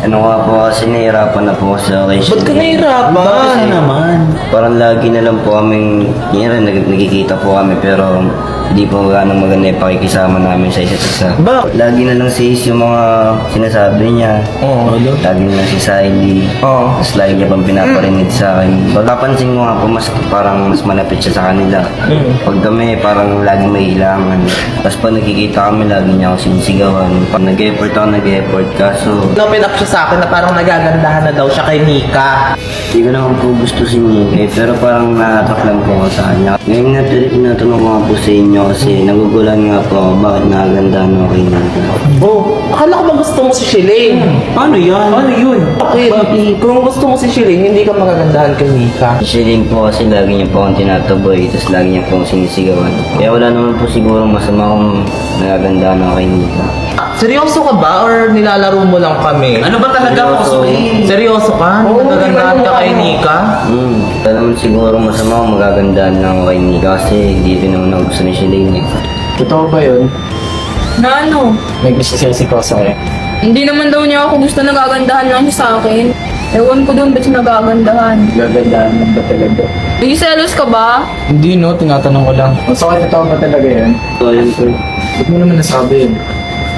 Ano nga po kasi nahihirapan na po kasi ako kay Ba't ka Shelly. nahihirapan? Bakit naman? Parang lagi na lang po kaming, nagkikita po kami pero hindi po ganong maganda yung pakikisama namin sa isa't isa. Bakit? Lagi na lang sis yung mga sinasabi niya. Oo. Lagi na lang si Siley. Oo. Tapos lagi niya pang pinaparinig sa akin. Pagkapansin ko nga po, parang mas malapit siya sa kanila. Pag kami, parang lagi may ilangan. Tapos pag nakikita kami, lagi niya ako sinisigawan. Pag nag-effort ako, nag-effort. Kaso, Open up siya sa akin na parang nagagandahan na daw siya kay Nika. hindi ko naman po gusto si Nick pero parang nakatak lang po ako sa kanya. Ngayon nga, tinatanong ko nga po sa inyo kasi nagugulan nga po ako bakit nakagandahan ako kay Nick. Oh, akala ko ba gusto mo si Shilin? Paano yan? Ano yun? Bakit? Kung gusto mo si Shilin, hindi ka magagandahan kay Nika. Siya din po kasi lagi niya po akong tinataboy tapos lagi niya po akong sinisigawan. Kaya wala naman po siguro masama kung nagagandahan ako kay Nick. Seryoso ka ba or nilalaro mo lang kami? Ano ba talaga Seryoso. Kusuin? Seryoso ka? Nagagandahan ka kay Nika? Wala naman siguro masama kung magagandahan lang ako kay Nick kasi hindi rin naman ako gusto ni Shelly. Totoo ba yun? Na ano? May gusto siya si Kosa eh. Hindi naman daw niya ako gusto, nagagandahan lang siya sa akin. Ewan ko doon ba't siya nagagandahan. Gagandaan lang ba talaga? Nagsiselos ka ba? Hindi no, tinatanong ko lang. So, totoo ba talaga yan? So, yun po. Ba't mo naman nasabi yun?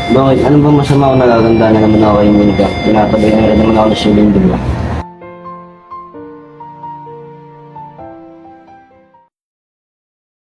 Bakit? Ano ba masama kung nagagandahan na naman ako kay Nick? Tinataboy na rin naman ako ni Shelly, di ba?